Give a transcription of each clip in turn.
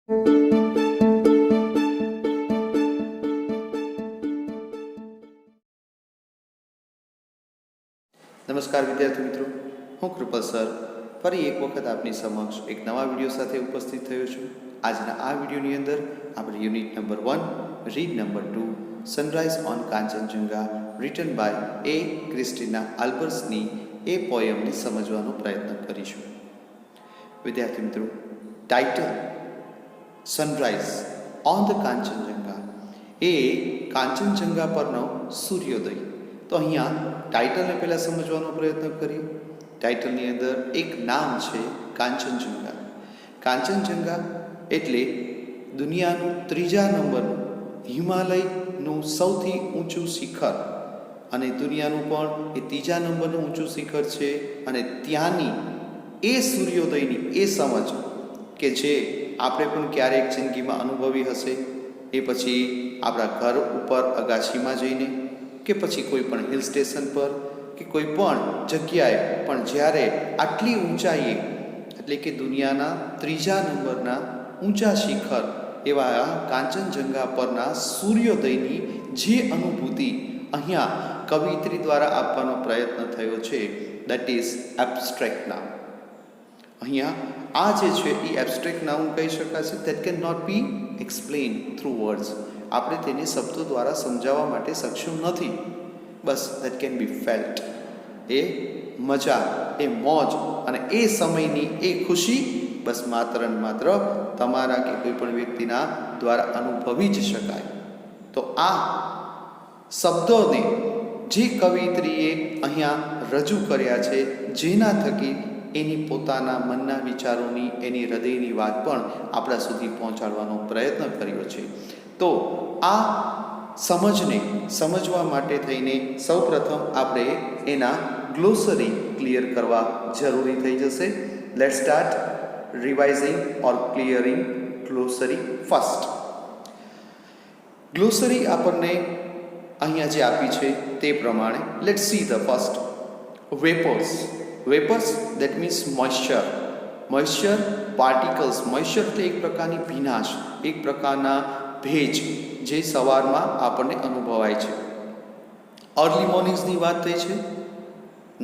નમસ્કાર વિદ્યાર્થી મિત્રો, હું કૃપલ સર ફરી એક વખત આપની સમક્ષ એક નવા વિડીયો સાથે ઉપસ્થિત થયો છું. આજના આ વિડીયોની અંદર આપણે unit number 1 read number 2 sunrise on Kanchenjunga written by એ ક્રિસ્ટીના આલ્બર્સની એ પોયમને સમજવાનો પ્રયત્ન કરીશું. વિદ્યાર્થી મિત્રો, title sunrise on the Kanchenjunga એ કાંચનજંગા પરનો સૂર્યોદય. તો અહીંયા ટાઇટલને પહેલાં સમજવાનો પ્રયત્ન કરીએ. ટાઇટલની અંદર એક નામ છે કાંચનજંગા. કાંચનજંગા એટલે દુનિયાનું 3જા નંબરનું હિમાલયનું સૌથી ઊંચું શિખર, અને દુનિયાનું પણ એ 3જા નંબરનું ઊંચું શિખર છે. અને ત્યાંની એ સૂર્યોદયની એ સમજ કે જે આપણે પણ ક્યારેક જિંદગીમાં અનુભવી હશે, એ પછી આપણા ઘર ઉપર અગાશીમાં જઈને કે પછી કોઈ પણ હિલ સ્ટેશન પર કે કોઈ પણ જગ્યાએ પણ જ્યારે આટલી ઊંચાઈએ એટલે કે દુનિયાના 3જા નંબરના ઊંચા શિખર એવા કાંચનજંગા પરના સૂર્યોદયની જે અનુભૂતિ અહીંયા કવિયત્રી દ્વારા આપવાનો પ્રયત્ન થયો છે, દેટ ઇઝ એબ્સ્ટ્રેક્ટ નાઉન. અહીંયા આ જે છે એ એબ્સ્ટ્રેક્ટ નાઉન કહી શકાશે. That can not be explain through words. આપણે તેને શબ્દો દ્વારા સમજાવવા માટે સક્ષમ નથી. બસ દેટ કેન બી ફેલ્ટ. એ મજા, એ મોજ અને એ સમયની એ ખુશી બસ માત્ર ને માત્ર તમારા કે કોઈ પણ વ્યક્તિના દ્વારા અનુભવી જ શકાય. તો આ શબ્દોને જે કવિયત્રીએ અહીંયા રજૂ કર્યા છે, જેના થકી એની પોતાના મનના વિચારોની, એની હૃદયની વાત પણ આપણા સુધી પહોંચાડવાનો પ્રયત્ન કર્યો છે. તો આ સમજને સમજવા માટે થઈને સૌપ્રથમ આપણે એના ગ્લોસરી ક્લિયર કરવા જરૂરી થઈ જશે. લેટ સ્ટાર્ટ રિવાઇઝિંગ ઓર ક્લિયરિંગ ગ્લોસરી ફર્સ્ટ. ગ્લોસરી આપણને અહીંયા જે આપી છે તે પ્રમાણે let see the first. Vapours. Vapours that means moisture. Moisture particles. Moisture એટલે એક પ્રકારની ભીનાશ, એક પ્રકારના ભેજ જે સવારમાં આપણને અનુભવાય છે. અર્લી મોર્નિંગ્સની વાત થઈ છે,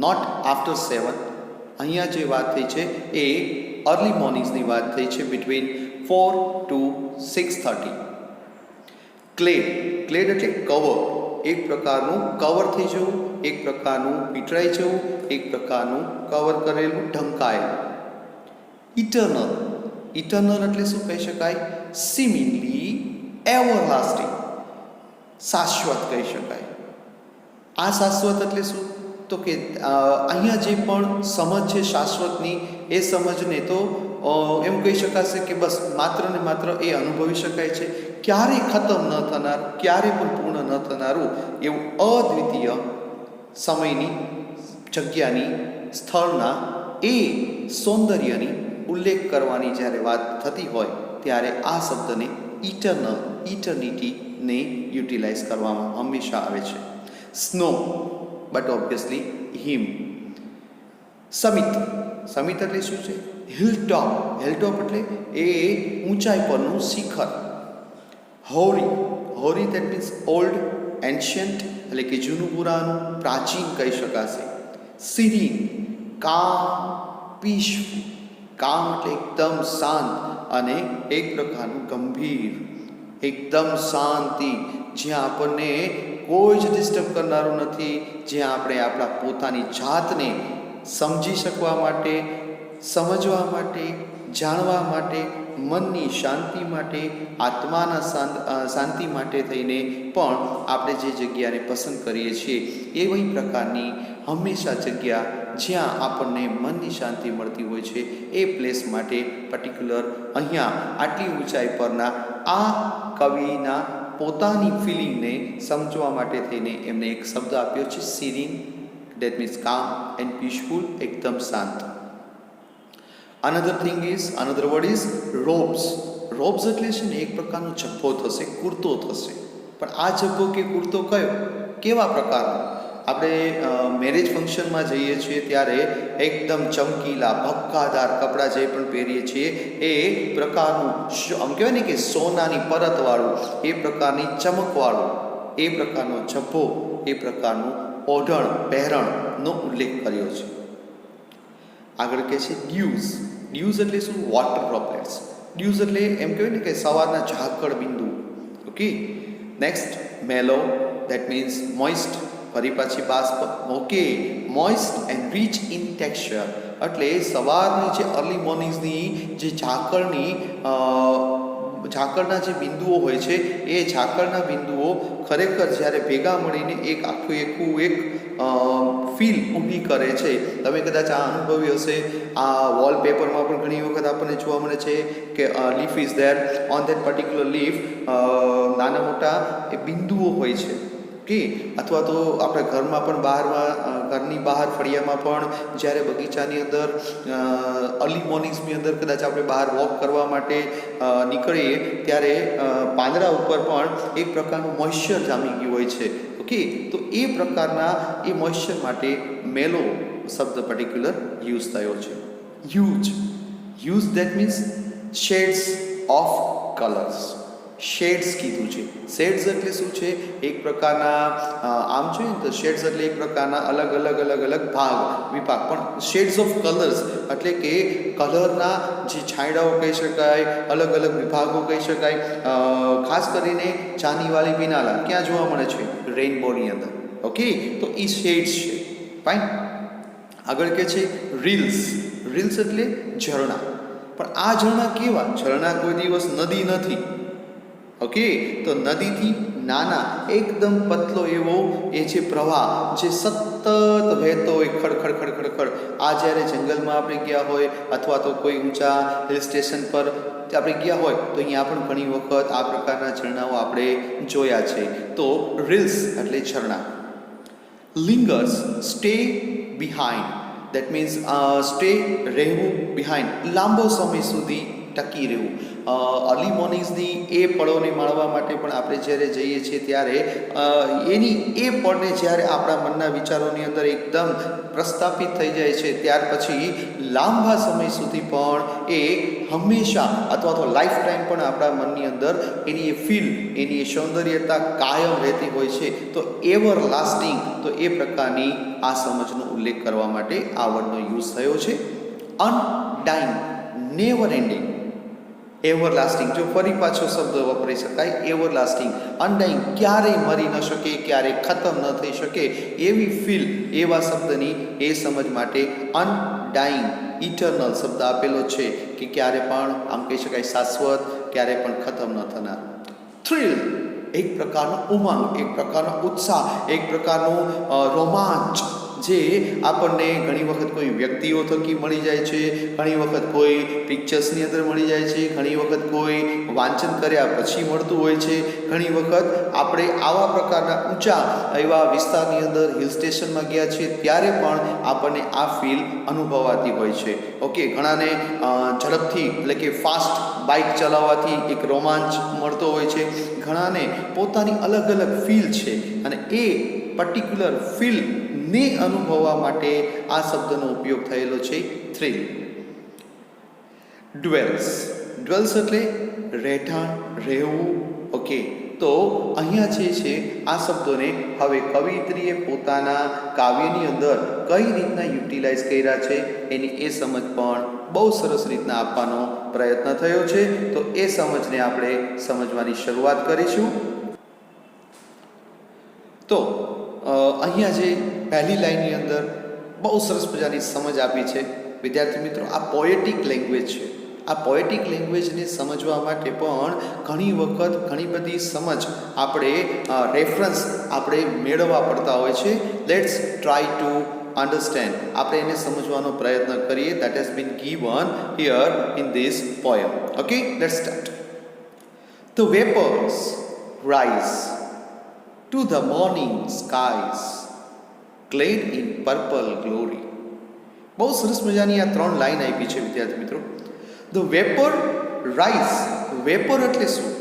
નોટ આફ્ટર 7. અહીંયા જે વાત થઈ છે એ અર્લી મોર્નિંગ્સની વાત થઈ છે, બિટવીન 4 to 6:30. ક્લેડ. ક્લેડ એટલે કવર. એક પ્રકારનું કવર થઈ જવું, એક પ્રકારનું પીટરાઈ જવું, એક પ્રકારનું કવર કરેલું, ઢંકાયેલું. ઇટર્નલ. ઇટર્નલ એટલે શું કહી શકાય? સિમિંગલી એવરલાસ્ટિંગ. શાશ્વત કહી શકાય. આ શાશ્વત એટલે શું? તો કે અહીંયા જે પણ સમજ છે શાશ્વતની, એ સમજને તો એમ કહી શકાશે કે બસ માત્ર ને માત્ર એ અનુભવી શકાય છે. ક્યારેય ખતમ ન થનારું, ક્યારે પણ પૂર્ણ ન થનારું એવું અદ્વિતીય સમયની, જગ્યાની, સ્થળના એ સૌંદર્યની ઉલ્લેખ કરવાની જ્યારે વાત થતી હોય ત્યારે આ શબ્દને ઇટર્નલ, ઇટર્નિટીને યુટિલાઇઝ કરવામાં હંમેશા આવે છે. સ્નો, બટ ઓબ્વિયસલી હિમ. સમિત. સમિત એટલે શું છે? હિલટોપ. હિલટોપ એટલે એ ઊંચાઈ પરનું શિખર. હોરી. હોરી દેટ મીન્સ ઓલ્ડ, એન્શિયન્ટ એટલે કે જૂનું પુરાનું, પ્રાચીન કહી શકાશે. સિરીન. કામ, પીસફુલ. કામ એટલે એકદમ શાંત અને એક પ્રકારનું ગંભીર, એકદમ શાંતિ, જ્યાં આપણને કોઈ જ ડિસ્ટર્બ કરનારું નથી, જ્યાં આપણે આપણા પોતાની જાતને સમજી શકવા માટે, સમજવા માટે, જાણવા માટે, મનની શાંતિ માટે, આત્માના શાંતિ માટે થઈને પણ આપણે જે જગ્યાને પસંદ કરીએ છીએ એવી પ્રકારની હંમેશા જગ્યા જ્યાં આપણને મનની શાંતિ મળતી હોય છે, એ પ્લેસ માટે પર્ટિક્યુલર અહીંયા આટલી ઊંચાઈ પરના આ કવિના પોતાની ફિલિંગને સમજવા માટે થઈને એમને એક શબ્દ આપ્યો છે, સિરીન. દેટ મીન્સ કામ એન્ડ પીસફુલ, એકદમ શાંત. Another thing is, another word is robes. Robes એટલે છે ને એક પ્રકારનો જબ્બો થશે, કુર્તો થશે. પણ આ જબ્બો કે કુર્તો કયો, કેવા પ્રકારનો? આપણે મેરેજ ફંક્શનમાં જઈએ છીએ ત્યારે એકદમ ચમકીલા ભક્કાદાર કપડાં જે પણ પહેરીએ છીએ એ પ્રકારનું આમ કહેવાય ને કે સોનાની પરતવાળું, એ પ્રકારની ચમકવાળું, એ પ્રકારનો ઝભ્ભો, એ પ્રકારનું ઓઢણ પહેરણનો ઉલ્લેખ કર્યો છે. આગળ કહે છે ડ્યુઝ. ડ્યુઝ એટલે શું? Water droplets. ડ્યુઝ એટલે એમ કહેવાય ને કે સવારના ઝાકળ બિંદુ. Okay. Next mellow, that means moist, ફરી પાછી બાષ્પ. Okay. Moist and rich in texture એટલે સવારની જે અર્લી મોર્નિંગ્સની જે ઝાકળના જે બિંદુઓ હોય છે એ ઝાકળના બિંદુઓ ખરેખર જ્યારે ભેગા મળીને એક આખું એક ફીલ ઊભી કરે છે. તમે કદાચ આ અનુભવ્યું હશે. આ વોલપેપરમાં પણ ઘણી વખત આપણને જોવા મળે છે કે leaf is there, on that particular leaf નાના મોટા એ બિંદુઓ હોય છે. ઓકે. અથવા તો આપણે ઘરમાં પણ ઘરની બહાર ફળિયામાં પણ જ્યારે બગીચાની અંદર અર્લી મોર્નિંગ્સની અંદર કદાચ આપણે બહાર વોક કરવા માટે નીકળીએ ત્યારે પાંદડા ઉપર પણ એક પ્રકારનું મોઇશ્ચર જામી ગયું હોય છે. ઓકે. તો એ પ્રકારના એ મોઇશ્ચર માટે મેલો શબ્દ પર્ટિક્યુલર યુઝ થયો છે. Use that means shades of colours. Shades કીધું છે. શેડ્સ એટલે શું છે? એક પ્રકારના આમ જોઈએ ને તો શેડ્સ એટલે એક પ્રકારના અલગ અલગ વિભાગ, પણ શેડ્સ ઓફ કલર્સ એટલે કે કલરના જે છાંયડાઓ કહી શકાય, અલગ અલગ વિભાગો કહી શકાય. ખાસ કરીને ચાંદીવાળી પિનાલા ક્યાં જોવા મળે છે? રેઇનબોની અંદર. ઓકે. તો એ શેડ્સ છે. ફાઇન. આગળ કે છે રીલ્સ. રીલ્સ એટલે ઝરણા. પણ આ ઝરણા કેવા? ઝરણા કોઈ દિવસ નદી નથી. ઓકે. તો નદીથી નાના એકદમ પતલો એવો એ જે પ્રવાહ જે સતત વહેતો હોય ખડ. આ જ્યારે જંગલમાં આપણે ગયા હોય અથવા તો કોઈ ઊંચા હિલ સ્ટેશન પર આપણે ગયા હોય તો અહીંયા પણ ઘણી વખત આ પ્રકારના ઝરણાઓ આપણે જોયા છે. તો રીલ્સ એટલે ઝરણા. Lingers, stay behind, that means stay રહેવું, બિહાઇન્ડ લાંબો સમય સુધી ટકી રહેવું. અર્લી મોર્નિંગ્સની એ પળોને માણવા માટે પણ આપણે જ્યારે જઈએ છીએ ત્યારે એ પળને જ્યારે આપણા મનના વિચારોની અંદર એકદમ પ્રસ્થાપિત થઈ જાય છે ત્યાર પછી લાંબા સમય સુધી પણ એ હંમેશા અથવા તો લાઈફ ટાઈમ પણ આપણા મનની અંદર એની એ ફીલ, એની એ સૌંદર્યતા કાયમ રહેતી હોય છે. તો એવર લાસ્ટિંગ, તો એ પ્રકારની આ સમજનો ઉલ્લેખ કરવા માટે આ વર્ડનો યુઝ થયો છે. અનડાઇંગ, નેવર એન્ડિંગ. એવરલાસ્ટિંગ, જો ફરી પાછો શબ્દ વાપરી શકાય, એવરલાસ્ટિંગ. અનડાઇંગ, ક્યારેય મરી ન શકે, ક્યારેય ખતમ ન થઈ શકે એવી ફીલ, એવા શબ્દની એ સમજ માટે અનડાઇંગ, ઇટરનલ શબ્દ આપેલો છે કે ક્યારે પણ આમ કહી શકાય શાશ્વત, ક્યારે પણ ખતમ ન થનાર. થ્રિલ, એક પ્રકારનો ઉમંગ, એક પ્રકારનો ઉત્સાહ, એક પ્રકારનો રોમાંચ જે આપણને ઘણી વખત કોઈ વ્યક્તિઓ થકી મળી જાય છે, ઘણી વખત કોઈ પિક્ચર્સની અંદર મળી જાય છે, ઘણી વખત કોઈ વાંચન કર્યા પછી મળતું હોય છે, ઘણી વખત આપણે આવા પ્રકારના ઊંચા એવા વિસ્તારની અંદર હિલ સ્ટેશનમાં ગયા છીએ ત્યારે પણ આપણને આ ફીલ અનુભવાતી હોય છે. ઓકે. ઘણાને ઝડપથી એટલે કે ફાસ્ટ બાઇક ચલાવવાથી એક રોમાંચ મળતો હોય છે, ઘણાને પોતાની અલગ અલગ ફીલ છે અને એ પર્ટિક્યુલર ફીલ ને અનુભવવા માટે આ શબ્દનો ઉપયોગ થયેલો છે. થ્રિલ. ડ્વેલ્સ. ડ્વેલ્સ એટલે રહેઠાણ, રહેવું. ઓકે. તો અહીંયા જે છે આ શબ્દોને હવે કવિયત્રીએ પોતાના કાવ્યની અંદર કઈ રીતના યુટિલાઇઝ કર્યા છે એની એ સમજ પણ બહુ સરસ રીતના આપવાનો પ્રયત્ન થયો છે. તો એ સમજને આપણે સમજવાની શરૂઆત કરીશું. તો અહીંયા જે પહેલી લાઈનની અંદર બહુ સરસ મજાની સમજ આપી છે વિદ્યાર્થી મિત્રો. આ પોએટિક લેંગ્વેજ છે. આ પોએટિક લેંગ્વેજને સમજવા માટે પણ ઘણી વખત ઘણી બધી સમજ આપણે રેફરન્સ આપણે મેળવવા પડતા હોય છે. Let's try to understand. આપણે એને સમજવાનો પ્રયત્ન કરીએ. That has been given here in this poem. Okay, let's start. The vapours rise to the morning skies clad in purple glory. બહુ સરસ મજાની આ 3 લાઈન આપી છે વિદ્યાર્થી મિત્રો. The vapour rise. વેપર એટલે શું?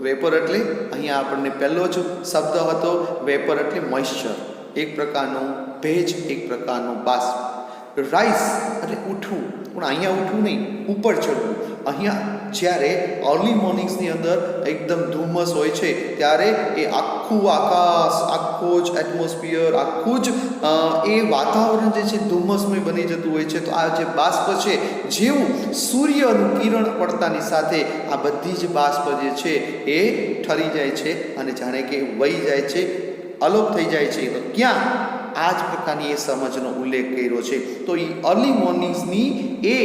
વેપર એટલે અહીંયા આપણને પહેલો જ શબ્દ હતો વેપર એટલે મોઇશ્ચર, એક પ્રકારનું ભેજ, એક પ્રકારનું બાષ્પ. રાઇઝ એટલે ઉઠવું, પણ અહીંયા ઉઠવું નહીં, ઉપર ચડવું. અહીંયા જ્યારે અર્લી મોર્નિંગ્સની અંદર એકદમ ધુમ્મસ હોય છે ત્યારે એ આખું આકાશ, આખો જ એટમોસ્ફિયર, આખું જ એ વાતાવરણ જે છે ધુમ્મસમય બની જતું હોય છે. તો આ જે બાષ્પ છે, જેવું સૂર્યનું કિરણ પડતાની સાથે આ બધી જ બાષ્પ જે છે એ ઠરી જાય છે અને જાણે કે વહી જાય છે, અલોપ થઈ જાય છે. તો ક્યાં આ જ પ્રકારની એ સમજનો ઉલ્લેખ કર્યો છે. તો એ અર્લી મોર્નિંગ્સની એ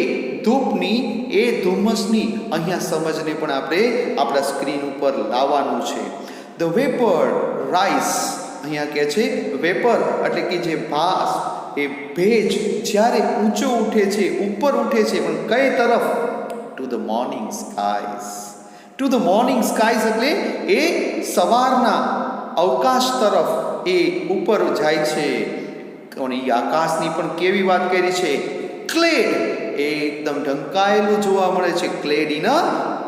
ધૂપની, એ ધુમ્મસની અહીંયા સમજને પણ આપણે આપણા સ્ક્રીન ઉપર લાવવાનું છે. ધ વેપર રાઇઝ, અહીંયા કહે છે વેપર એટલે કે જે ભાસ, એ ભેજ જ્યારે ઊંચો ઉઠે છે, ઉપર ઉઠે છે, પણ કઈ તરફ? To the morning skies. To the morning skies એટલે એ સવારના અવકાશ તરફ એ ઉપર જાય છે. અને એ આકાશની પણ કેવી વાત કરી છે? ક્લેડ, એ એકદમ ઢંકાયેલું જોવા મળે છે. Clad in a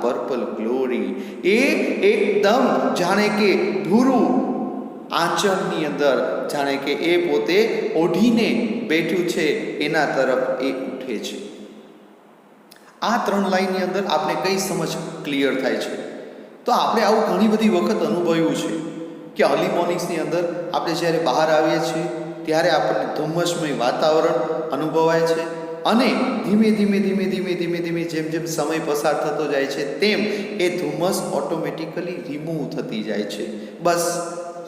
purple glory, એ એકદમ જાણે કે ભૂરું આંચળની અંદર જાણે કે એ પોતે ઓઢીને બેઠું છે, એના તરફ એ ઉઠે છે. આ 3 લાઈનની અંદર આપણે કઈ સમજ ક્લિયર થાય છે? તો આપણે આવું ઘણી બધી વખત અનુભવ્યું છે કે અર્લી મોર્નિંગ્સની અંદર આપણે જ્યારે બહાર આવીએ છીએ ત્યારે આપણને ધુમ્મસમય વાતાવરણ અનુભવાય છે અને ધીમે ધીમે જેમ જેમ સમય પસાર થતો જાય છે તેમ એ ધુમ્મસ ઓટોમેટિકલી રિમૂવ થતી જાય છે. બસ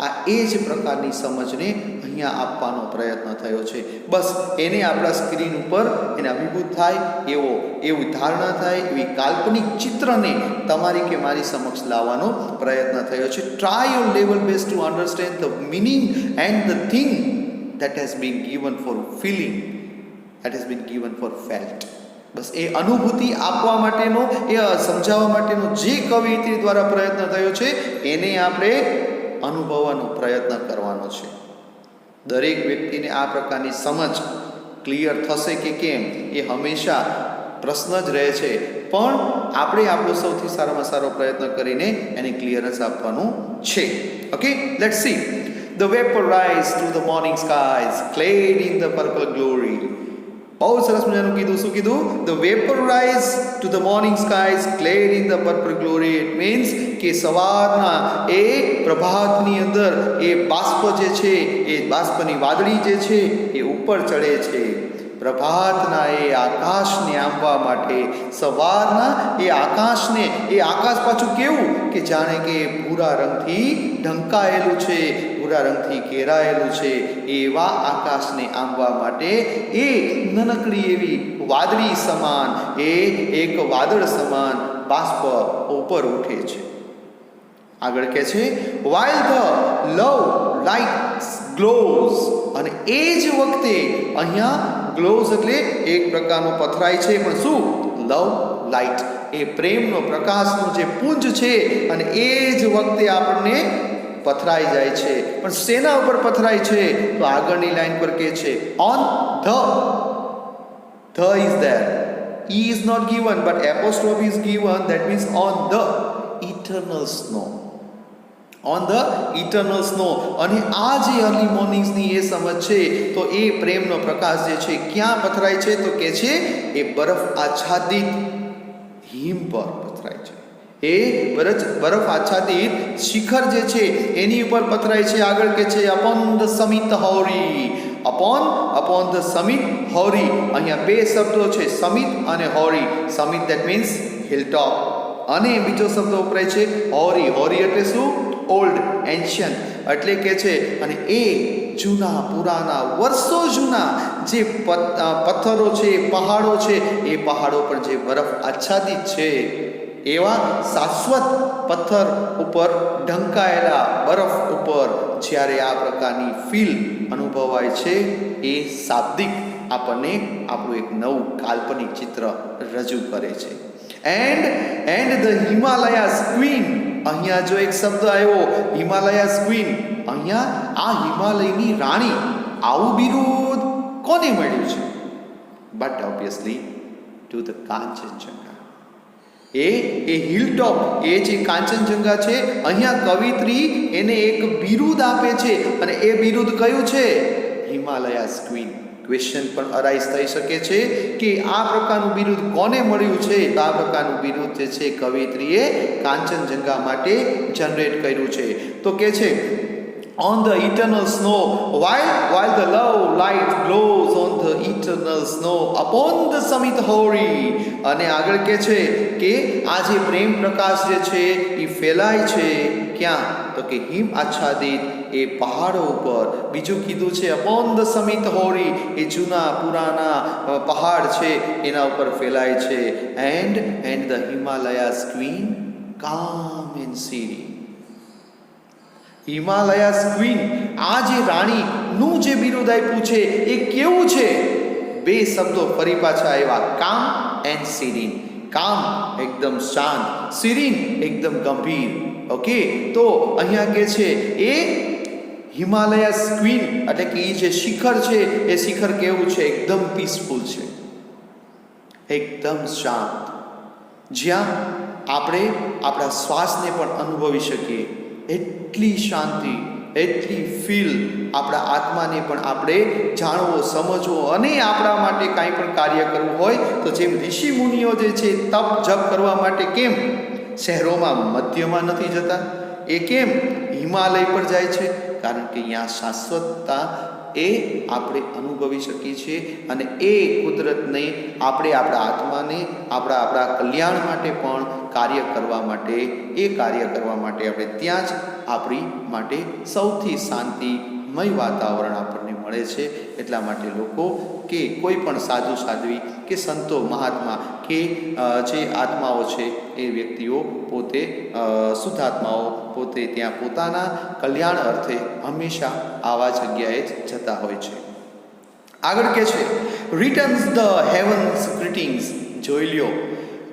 આ એ જ પ્રકારની સમજને અહીંયા આપવાનો પ્રયત્ન થયો છે. બસ એને આપણા સ્ક્રીન ઉપર એને અભિભૂત થાય એવી ધારણા થાય, એવી કાલ્પનિક ચિત્રને તમારી કે મારી સમક્ષ લાવવાનો પ્રયત્ન થયો છે. Try your level best to understand the meaning and the thing that has been given for feeling, that has been given for felt. બસ એ અનુભૂતિ આપવા માટેનો, એ સમજાવવા માટેનો જે કવિયત્રી દ્વારા પ્રયત્ન થયો છે એને આપણે અનુભવવાનો પ્રયત્ન કરવાનો છે. દરેક વ્યક્તિને આ પ્રકારની સમજ ક્લિયર થશે કે કેમ એ હંમેશા પ્રશ્ન જ રહે છે, પણ આપણે આપણો સૌથી સારામાં સારો પ્રયત્ન કરીને એને ક્લિયરન્સ આપવાનું છે. Okay, let's see. The vapor rise to the morning skies, clad in the purple glory. બહુ સરસ મજાનું કીધું. શું કીધું? The vapor rise to the morning skies, clad in the purple glory. It means કે સવારના એ પ્રભાતની અંદર એ બાષ્પ જે છે, એ બાષ્પની વાદળી જે છે એ ઉપર ચડે છે. પ્રભાતના એ આકાશને આંબવા માટે, સવારના એ આકાશને, એ આકાશ પાછું કેવું કે જાણે કે ભૂરા રંગથી ઢંકાયેલું છે, ભૂરા રંગથી ઘેરાયેલું છે, એવા આકાશને આંબવા માટે એ નાનકડી એવી વાદળી સમાન, એ એક વાદળ સમાન બાષ્પ ઉપર ઉઠે છે. આગળ કહે છે while the love light glows, અને એ જ વખતે અહીંયા ગ્લોઝ એટલે એક પ્રકારનો પથરાય છે, પણ શું? લવ લાઇટ, એ પ્રેમનો પ્રકાશનો જે પુંજ છે, અને એ જ વખતે આપણને પથરાઈ જાય છે. પણ શેના ઉપર પથરાય છે? તો આગળની લાઈન પર કહે છે on the is there, E is not given but apostrophe is given, that means on the eternal snow, on the eternal snow. અને આ જે અર્લી મોર્નિંગ્સની એ સમજ છે, તો એ પ્રેમનો પ્રકાશ જે છે ક્યાં પથરાય છે? તો કે છે એ બરફ આચ્છાદિત હિમ પર પથરાય છે. એ બરફ આચ્છાદિત શિખર જે છે એની ઉપર પથરાય છે. આગળ કે છે upon the summit hoary, upon the summit hoary. અહીંયા બે શબ્દો છે, સમિત અને હોરી. સમિત that means hilltop, અને બીજો શબ્દ વપરાય છે હોરી. હોરી એટલે શું? ઓલ્ડ, એન્શિયન્ટ એટલે કે છે. અને એ જૂના, પુરાના, વર્ષો જૂના જે પથ્થરો છે, પહાડો છે, એ પહાડો પર જે બરફ આચ્છાદિત છે, એવા શાશ્વત પથ્થર ઉપર ઢંકાયેલા બરફ ઉપર જ્યારે આ પ્રકારની ફીલ અનુભવાય છે, એ શાબ્દિક આપણને આપણું એક નવું કાલ્પનિક ચિત્ર રજૂ કરે છે. એન્ડ ધ હિમાલયાઝ ક્વીન, અહીંયા જો એક શબ્દ આવ્યો હિમાલયાઝ ક્વીન, અહીંયા આ હિમાલયની રાણી, આવું બિરુદ કોને મળ્યું છે? But obviously to the Kanchenjunga. એ હિલ ટોપ, એ જે કાંચનજંગા છે, અહીંયા કવિત્રી એને એક બિરુદ આપે છે અને એ બિરુદ કયું છે? Himalayas queen. ક્વેશ્ચન પણ અરાઇઝ થઈ શકે છે કે આ પ્રકારનું બિરુદ કોને મળ્યું છે? તો આ પ્રકારનું બિરુદ જે છે કવિત્રીએ કાંચનજંગા માટે જનરેટ કર્યું છે. તો કે છે on the eternal snow, while the love light glows on the eternal snow upon the summit hoary. અને આગળ કે છે કે આ જે પ્રેમ પ્રકાશ જે છે એ ફેલાય છે ક્યાં? તો કે હિમ આચ્છાદિત એ પહાડો ઉપર. બીજું કીધું છે upon the summit hoary, એ જૂના પુરાના પહાડ છે એના ઉપર ફેલાય છે. and the Himalayas queen calm and serene. Himalayas queen, આ જે રાણીનું જે બિરુદ આપ્યું છે એ કેવું છે? બે શબ્દો ફરી પાછા આવ્યા, કામ એન્ડ સિરીન. કામ એકદમ શાંત, સિરીન એકદમ ગંભીર. ઓકે, તો અહીંયા કે છે એ હિમાલયાસ ક્વીન એટલે કે એ જે શિખર છે એ શિખર કેવું છે? એકદમ પીસફુલ છે, એકદમ શાંત, જ્યાં આપણે આપણા શ્વાસને પણ અનુભવી શકીએ એટલી શાંતિ, એટલી ફીલ આપણા આત્માને પણ આપણે જાણવો, સમજવો અને આપણા માટે કાંઈ પણ કાર્ય કરવું હોય તો જેમ ઋષિ મુનિઓ જે છે તપ જપ કરવા માટે કેમ શહેરોમાં મધ્યમાં નથી જતા, એ કેમ હિમાલય પર જાય છે? કારણ કે અહીંયા શાશ્વતતા એ આપણે અનુભવી શકીએ છીએ અને એ કુદરતને આપણે આપણા આત્માને આપણા કલ્યાણ માટે પણ કાર્ય કરવા માટે આપણે ત્યાં જ આપણી માટે સૌથી શાંતિમય વાતાવરણ આપણને મળે છે. એટલા માટે લોકો કે કોઈ પણ સાધુ સાધ્વી કે સંતો મહાત્મા કે જે આત્માઓ છે એ વ્યક્તિઓ પોતે શુદ્ધ આત્માઓ પોતે ત્યાં પોતાના કલ્યાણ અર્થે હંમેશા આવા જગ્યાએ જ જતા હોય છે. આગળ કે છે રિટર્ન્સ ધ હેવન્સ ગ્રીટિંગ્સ. જોઈ લ્યો,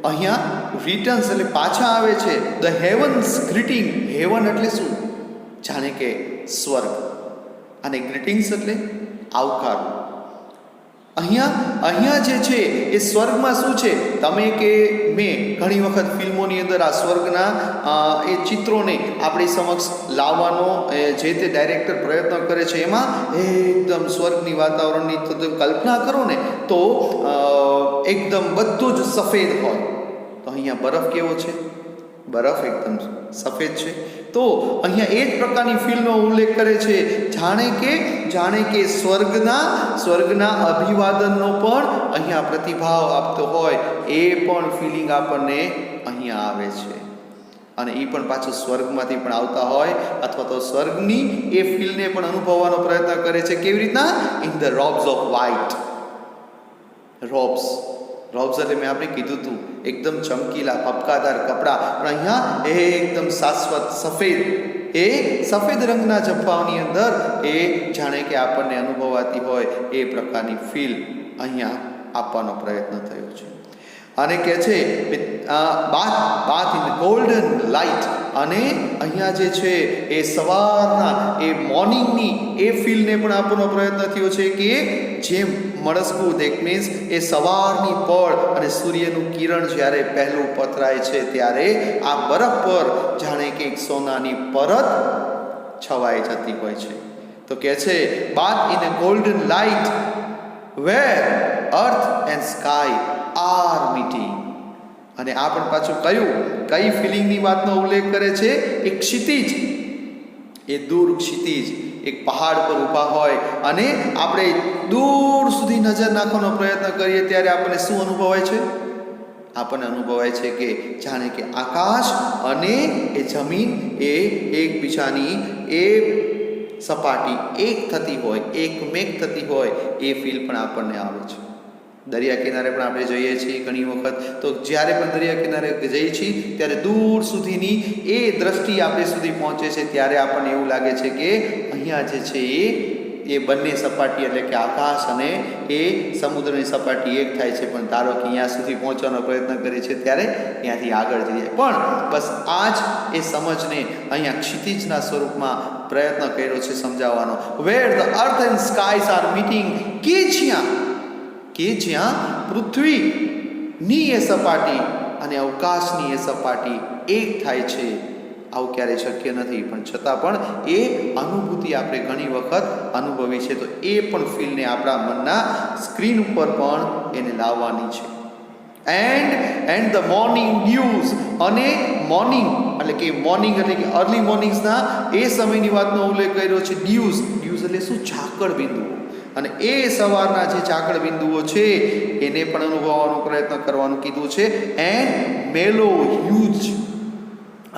અહીંયા રિટર્ન્સ એટલે પાછા આવે છે. The હેવન્સ greeting. હેવન એટલે શું? જાણે કે સ્વર્ગ, અને ગ્રીટિંગ્સ એટલે આવકાર. અહીંયા જે છે એ સ્વર્ગમાં શું છે? તમે કે મેં ઘણી વખત ફિલ્મોની અંદર આ સ્વર્ગના એ ચિત્રોને આપણી સમક્ષ લાવવાનો જે તે ડાયરેક્ટર પ્રયત્ન કરે છે. એમાં એકદમ સ્વર્ગની વાતાવરણની કલ્પના કરો ને તો એકદમ બધું જ સફેદ હોય. તો અહીંયા બરફ કેવો છે? બરફ એકદમ સફેદ છે. તો અહીંયા એ જ પ્રકારની ફીલનો ઉલ્લેખ કરે છે, જાણે કે સ્વર્ગના અભિવાદનનો પણ અહીંયા પ્રતિભાવ આપતો હોય એ પણ ફિલિંગ આપણને અહીંયા આવે છે. અને એ પણ પાછું સ્વર્ગમાંથી પણ આવતા હોય અથવા તો સ્વર્ગની એ ફીલને પણ અનુભવવાનો પ્રયત્ન કરે છે. કેવી રીતના? In the robes of white. Robes એટલે મેં આપણે કીધું હતું એકદમ ચમકીલા પપકાદાર કપડાં, પણ અહીંયા એકદમ શાશ્વત સફેદ રંગના જબ્બાઓની અંદર એ જાણે કે આપણને અનુભવાતી હોય એ પ્રકારની ફીલ અહીંયા આપવાનો પ્રયત્ન થયો છે. અને કહે છે બાથ ઇન ગોલ્ડન લાઇટ. અને અહીંયા જે છે એ સવારના એ મોર્નિંગની એ ફીલને પણ આપવાનો પ્રયત્ન થયો છે કે જેમ મળસ્કું દેટ મીન્સ એ સવારની પળ અને સૂર્યનું કિરણ જ્યારે પહેલું પથરાય છે ત્યારે આ બરફ પર જાણે કે એક સોનાની પરત છવાઈ જતી હોય છે. તો કહે છે bath in a golden light where earth and sky are meeting. અને આ પણ પાછું કઈ ફિલિંગની વાતનો ઉલ્લેખ કરે છે? એક ક્ષિતિજ, એ દૂર ક્ષિતિજ એક પહાડ પર ઊભા હોય અને આપણે દૂર સુધી નજર નાખવાનો પ્રયત્ન કરીએ ત્યારે આપણને શું અનુભવાય છે? આપણને અનુભવાય છે કે જાણે કે આકાશ અને એ જમીન એ એકબીજાની એ સપાટી એક થતી હોય, એકમેક થતી હોય એ ફીલ પણ આપણને આવે છે. દરિયા કિનારે પણ આપણે જઈએ છીએ ઘણી વખત, તો જ્યારે પણ દરિયા કિનારે જઈએ છીએ ત્યારે દૂર સુધીની એ દ્રષ્ટિ આપણે સુધી પહોંચે છે ત્યારે આપણને એવું લાગે છે કે અહીંયા જે છે એ બંને સપાટી એટલે કે આકાશ અને એ સમુદ્રની સપાટી એક થાય છે. પણ ધારો કે અહીંયા સુધી પહોંચવાનો પ્રયત્ન કરીએ છીએ ત્યારે ત્યાંથી આગળ જઈએ. પણ બસ આ જ એ સમજને અહીંયા ક્ષિતિજના સ્વરૂપમાં પ્રયત્ન કર્યો છે સમજાવવાનો. Where the earth and skies are meeting. કે જ્યાં પૃથ્વીની એ સપાટી અને અવકાશની એ સપાટી એક થાય છે, આવું ક્યારેય શક્ય નથી, પણ છતાં પણ એ અનુભૂતિ આપણે ઘણી વખત અનુભવી છે. તો એ પણ ફીલને આપણા મનના સ્ક્રીન ઉપર પણ એને લાવવાની છે. એન્ડ ધ મોર્નિંગ ડ્યુઝ, અને મોર્નિંગ એટલે કે અર્લી મોર્નિંગ્સના એ સમયની વાતનો ઉલ્લેખ કર્યો છે. ડ્યુઝ એટલે શું? ઝાકળ બિંદુઓ. અને એ સવારના જે ઝાકળ બિંદુઓ છે એને પણ અનુભવવાનો પ્રયત્ન કરવાનું કીધું છે. એન્ડ મેલો હ્યુજ,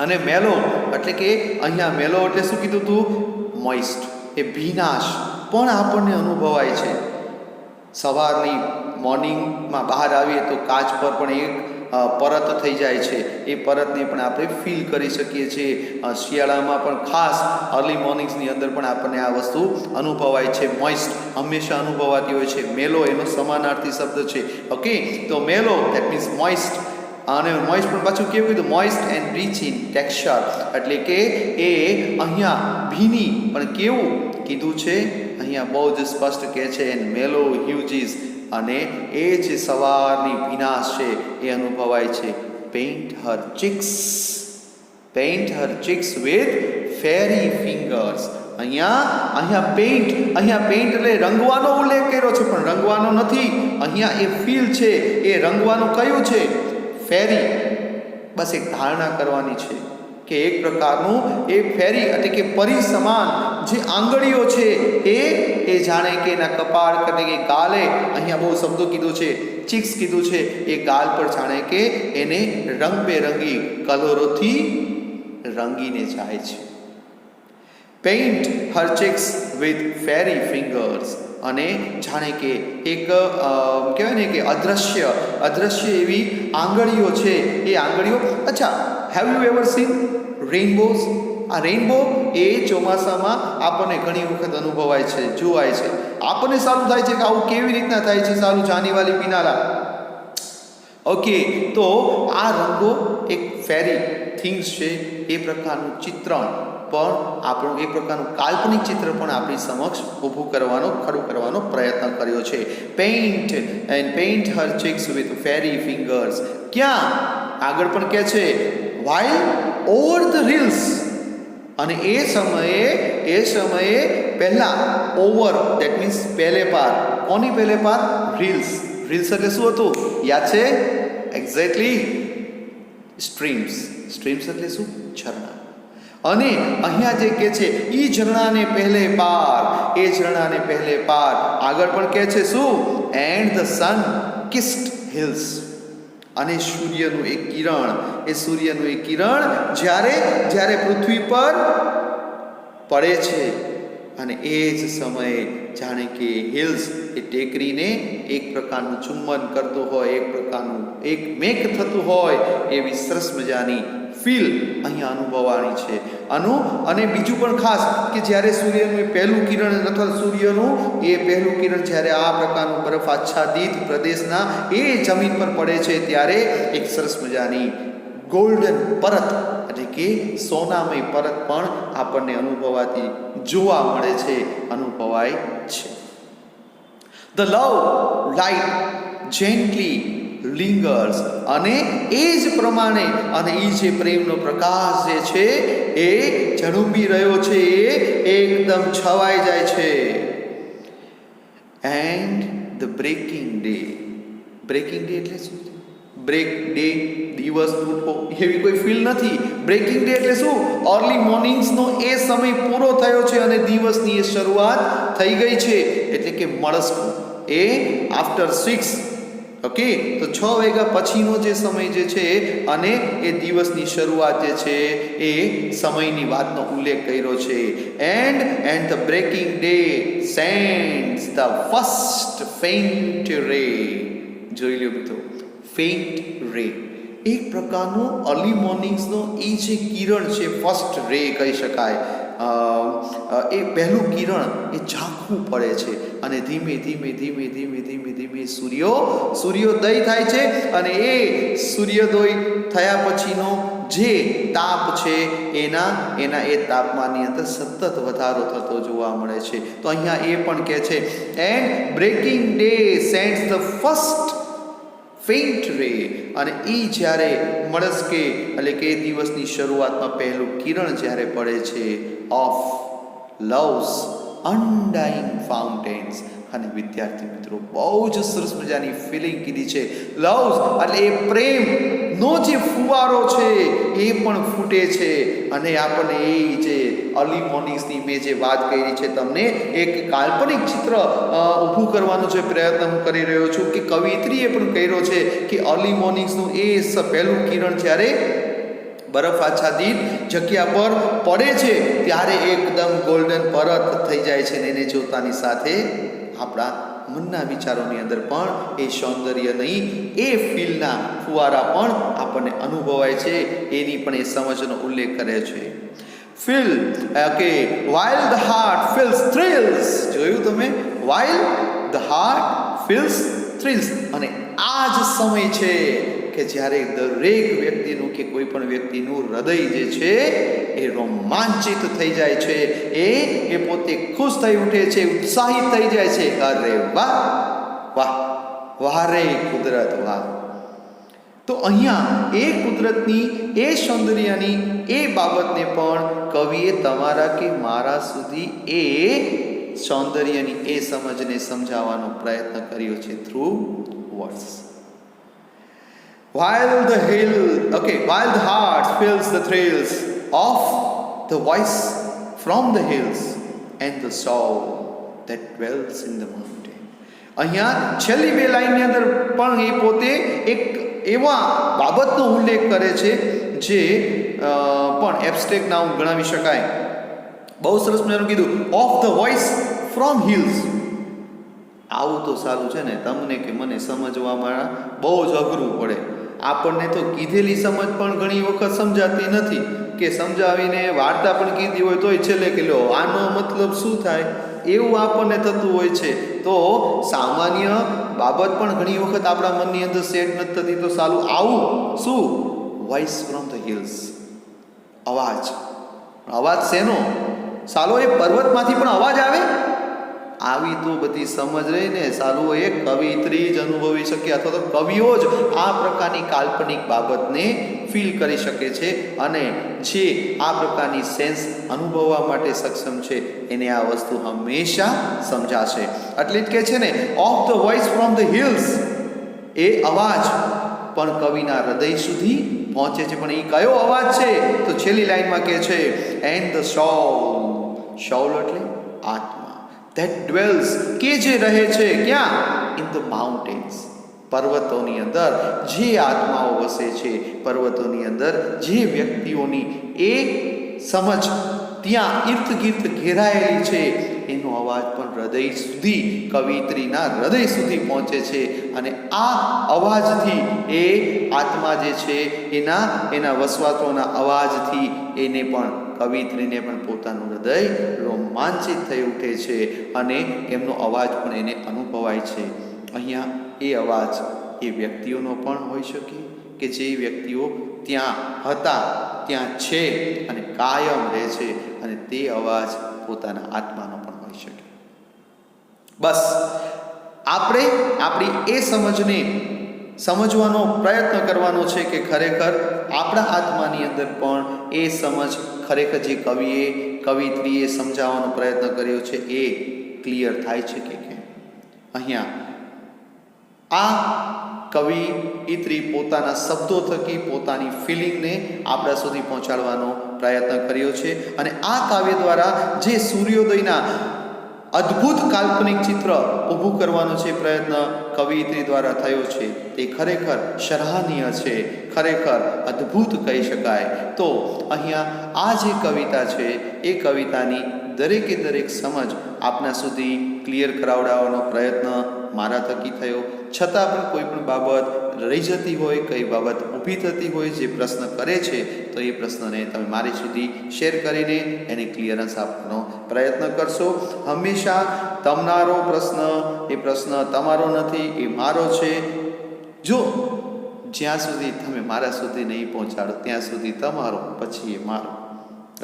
અને મેલો એટલે કે અહીંયા મેલો એટલે શું કીધું હતું? મોઇસ્ટ, એ ભીનાશ પણ આપણને અનુભવાય છે. સવારની મોર્નિંગમાં બહાર આવીએ તો કાચ પર પણ એક પરત થઈ જાય છે, એ પરતને પણ આપણે ફીલ કરી શકીએ છીએ. શિયાળામાં પણ ખાસ અર્લી મોર્નિંગ્સની અંદર પણ આપણને આ વસ્તુ અનુભવાય છે. મોઇસ્ટ હંમેશા અનુભવાતી હોય છે. મેલો એનો સમાનાર્થી શબ્દ છે. ઓકે, તો મેલો દેટ મીન્સ મોઇસ્ટ. અને મોઇસ્ટ પણ પાછું કેવું કીધું? Moist and rich in texture, એટલે કે એ અહીંયા ભીની પણ કેવું કીધું છે? અહીંયા બહુ જ સ્પષ્ટ કહે છે એન્ડ મેલો હ્યુજીસ, અને એ જે સવારની ભીનાશ છે એ અનુભવાય છે. Paint Har cheeks with ferry fingers. અહીંયા પેઇન્ટ એટલે રંગવાનો ઉલ્લેખ કર્યો છે, પણ રંગવાનો નથી. અહીંયા એ ફીલ છે, એ રંગવાનું કયું છે? ફેરી. બસ એક ધારણા કરવાની છે કે એક પ્રકારનું એ ફેરી એટલે કે પરી સમાન જે આંગળીઓ છે એ જાણે કે એના કપાળ એટલે કે ગાલે, અહીંયા બહુ શબ્દો કીધું છે, ચીક્સ કીધું છે, એ ગાલ પર જાણે કે એને રંગબેરંગી કલરોથી રંગીને જાય છે. Paint Har cheeks with ferry fingers, અને જાણે કે એક કહેવાય ને કે અદ્રશ્ય એવી આંગળીઓ છે, એ આંગળીઓ. અચ્છા, હેવ યુ એવર સીન રેઇનબોઝ? આ રેઇનબો એ ચોમાસામાં આપણને ઘણી વખત અનુભવાય છે, જોવાય છે. આપણને સારું થાય છે કે આવું કેવી રીતના થાય છે, સારું જાનીવાલી પીનારા. ઓકે, તો આ રંગો એક ફેરી થિંગ્સ છે, એ પ્રકારનું ચિત્રણ પણ આપણું, એ પ્રકારનું કાલ્પનિક ચિત્ર પણ આપણી સમક્ષ ખડું કરવાનો પ્રયત્ન કર્યો છે. Paint Har cheeks with ferry fingers. ક્યાં? આગળ પણ કહે છે while over the reels, અને એ સમયે પહેલા ઓવર દેટ મીન્સ પહેલે પાર. કોની પહેલે પાર? રીલ્સ એટલે શું હતું? યાદ છે? એક્ઝેક્ટલી સ્ટ્રીમ્સ એટલે શું? ઝરણા. અને અહીંયા જે કહે છે ઈ ઝરણાને પહેલે પાર, આગળ પણ કહે છે શું? And the sun kissed hills, અને સૂર્યનું એક કિરણ જ્યારે પૃથ્વી પર પડે છે, અને એ જ સમયે જાણે કે હિલ્સ એ ટેકરીને એક પ્રકારનું ચુંબન કરતું હોય, એક પ્રકારનું એક મેક થતું હોય, એવી સરસ મજાની ફીલ અહીંયા અનુભવવાની છે. અને બીજું પણ ખાસ કે જ્યારે સૂર્યનું એ પહેલું કિરણ જ્યારે આ પ્રકારનું બરફ આચ્છાદિત પ્રદેશના એ જમીન પર પડે છે, ત્યારે એક સરસ મજાની ગોલ્ડન પરત એટલે કે સોનામય પરત પણ આપણને જોવા મળે છે, અનુભવાય છે. The love light gently lingers, અને એ જ પ્રમાણે અને એ જે પ્રેમનો પ્રકાશ જે છે એ ઝળુંબી રહ્યો છે, એ એકદમ છવાઈ જાય છે. એન્ડ ધ બ્રેકિંગ ડે એટલે શું? બ્રેક ડે, દિવસ તૂટવો, એવી કોઈ ફીલ નથી. બ્રેકિંગ ડે એટલે શું? અર્લી મોર્નિંગ્સનો એ સમય પૂરો થયો છે અને દિવસની એ શરૂઆત થઈ ગઈ છે, એટલે કે મળસ્કું, એ આફ્ટર 6. ઓકે, તો 6 વાગ્યા પછીનો જે સમય જે છે અને એ દિવસની શરૂઆત જે છે એ સમયની વાતનો ઉલ્લેખ કર્યો છે. And the breaking day sends the first faint ray. જોઈ લો મિત્રો, ફેઇન્ટ રે એક પ્રકારનું અર્લી મોર્નિંગ્સનો એ જે કિરણ છે, ફર્સ્ટ રે કહી શકાય. એ પહેલું કિરણ એ ઝાંખું પડે છે અને ધીમે ધીમે સૂર્યોદય થાય છે, અને એ સૂર્યોદય થયા પછીનો જે તાપ છે એના એ તાપમાનની અંદર સતત વધારો થતો જોવા મળે છે. તો અહીંયા એ પણ કહે છે and breaking day sends the first faint ray, અને એ જ્યારે મળસ્કે એટલે કે દિવસની શરૂઆતમાં પહેલું કિરણ જ્યારે પડે છે ઓફ લવ્સ અનડાઇંગ ફાઉન્ટેન્સ. અને વિદ્યાર્થી મિત્રો બહુ જ સરસ મજાની ફિલિંગ કીધી છે. લવ્સ એટલે એ પ્રેમનો જે ફુવારો છે એ પણ ફૂટે છે. અને આપણને એ જે અર્લી મોર્નિંગ્સની મેં જે વાત કરી છે તમને એક કાલ્પનિક ચિત્ર ઊભું કરવાનો જે પ્રયત્ન હું કરી રહ્યો છું કે કવિત્રીએ પણ કર્યો છે કે અર્લી મોર્નિંગ્સનું એ પહેલું કિરણ જ્યારે બરફ આચ્છાદિત જગ્યા પર પડે છે ત્યારે એકદમ ગોલ્ડન પરત થઈ જાય છે, ને એને જોતાની સાથે આપણા મનના વિચારોની અંદર પણ એ સૌંદર્યની એ ફીલના ફુવારા પણ આપણને અનુભવાય છે. એની પણ એ સમજનો ઉલ્લેખ કરે છે. ફીલ કે while the heart feels thrills, જોયું તમે? while the heart feels thrills. અને આ જ સમય છે કે જ્યારે દરેક વ્યક્તિનું કે કોઈ પણ વ્યક્તિનું હૃદય જે છે એ રોમાંચિત થઈ જાય છે, એ પોતે ખુશ થઈ ઉઠે છે, ઉત્સાહિત થઈ જાય છે. અરે વાહ વાહ વાહ રે કુદરત વાહ. તો અહીંયા એ કુદરતની એ સૌંદર્યની એ બાબતને પણ કવિએ તમારા કે મારા સુધી એ સૌંદર્યની એ સમજને સમજાવવાનો પ્રયત્ન કર્યો છે through words. While the heart feels the thrills of the voice from the hills and the soul that dwells in the mountain. અહીંયા છેલ્લી બે લાઈનની અંદર પણ એ પોતે એક એવા બાબતનો ઉલ્લેખ કરે છે જે પણ એબ્સ્ટ્રેક્ટ નાઉન ગણાવી શકાય. બહુ સરસ મજાનું કીધું, of the voice from hills. આવું તો સારું છે ને, તમને કે મને સમજવામાં બહુ જ અઘરું પડે. આપણને તો કીધેલી સમજ પણ ઘણી વખત સમજાતી નથી, કે સમજાવીને વાર્તા પણ કીધી હોય તોય છેલ્લે કે લો આનો મતલબ શું થાય એવું આપણને થતું હોય છે. તો સામાન્ય બાબત પણ ઘણી વખત આપણા મનની અંદર સેટ નથી થતી. તો સાલું આવું શું વોઇસ ફ્રોમ ધ હિલ્સ, અવાજ. અવાજ શેનો? સાલો એ પર્વતમાંથી પણ અવાજ આવે? આવી તો બધી સમજ રહીને સાલું એક કવિત્રી જ અનુભવી શકે, અથવા તો કવિઓ જ આ પ્રકારની કાલ્પનિક બાબતને ફીલ કરી શકે છે. અને જે આ પ્રકારની સેન્સ અનુભવવા માટે સક્ષમ છે એને આ વસ્તુ હંમેશા સમજાશે. એટલે જ કહે છે ને of the voice from the hills, એ અવાજ પણ કવિના હૃદય સુધી પહોંચે છે. પણ એ કયો અવાજ છે? તો છેલ્લી લાઈનમાં કહે છે એન્ડ ધ સોલ એટલે આત્મા, that dwells કે જે રહે છે ક્યાં? in the mountains, પર્વતોની અંદર જે આત્માઓ વસે છે, પર્વતોની અંદર જે વ્યક્તિઓની એ સમજ ત્યાં ઇર્દ ગિર્દ ઘેરાયેલી છે, એનો અવાજ પણ હૃદય સુધી, કવિત્રીના હૃદય સુધી પહોંચે છે. અને આ અવાજથી એ આત્મા જે છે એના વસવાટોના અવાજથી એને પણ, કવિત્રીને પણ પોતાનું હૃદય રોમાંચિત થઈ ઉઠે છે અને એમનો અવાજ પણ એને અનુભવાય છે. અહીંયા એ અવાજ એ વ્યક્તિઓનો પણ હોઈ શકે કે જે વ્યક્તિઓ ત્યાં હતા, ત્યાં છે અને કાયમ રહે છે, અને તે અવાજ પોતાના આત્માનો પણ હોઈ શકે. બસ આપણે આપણી એ સમજને સમજવાનો પ્રયત્ન કરવાનો છે કે ખરેખર આપણા આત્માની અંદર પણ એ સમજ ખરેખર જે કવિત્રીએ સમજાવવાનો પ્રયત્ન કર્યો છે એ ક્લિયર થાય છે કે કેમ. અહીંયા આ કવિત્રી પોતાના શબ્દો થકી પોતાની ફિલિંગને આપણા સુધી પહોંચાડવાનો પ્રયત્ન કર્યો છે. અને આ કાવ્ય દ્વારા જે સૂર્યોદયના અદ્ભુત કાલ્પનિક ચિત્ર ઊભું કરવાનો છે પ્રયત્ન કવિત્રી દ્વારા થયો છે, તે ખરેખર સરાહનીય છે, ખરેખર અદ્ભુત કહી શકાય. તો અહીંયા આ જે કવિતા છે એ કવિતાની દરેકે દરેક સમજ આપના સુધી ક્લિયર કરાવડાવવાનો પ્રયત્ન મારા થકી થયો. છતાં પણ કોઈ પણ બાબત રહી જતી હોય, કઈ બાબત ઊભી થતી હોય, જે પ્રશ્ન કરે છે, તો એ પ્રશ્નને તમે મારી સુધી શેર કરીને એને ક્લિયરન્સ આપવાનો પ્રયત્ન કરશો. હંમેશા તમારો પ્રશ્ન એ પ્રશ્ન તમારો નથી, એ મારો છે. જો જ્યાં સુધી તમે મારા સુધી નહીં પહોંચાડો ત્યાં સુધી તમારો, પછી એ મારો.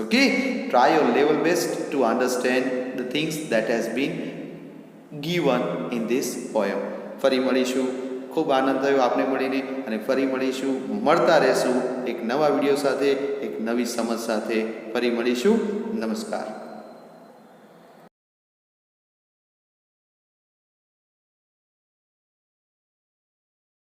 Okay, try your level best to understand the things that has been given in this poem. ફરી મળીશું. ખૂબ આનંદ થયો આપને મળીને અને ફરી મળીશું, મળતા રહેશું એક નવા વિડીયો સાથે, એક નવી સમજ સાથે ફરી મળીશું. નમસ્કાર.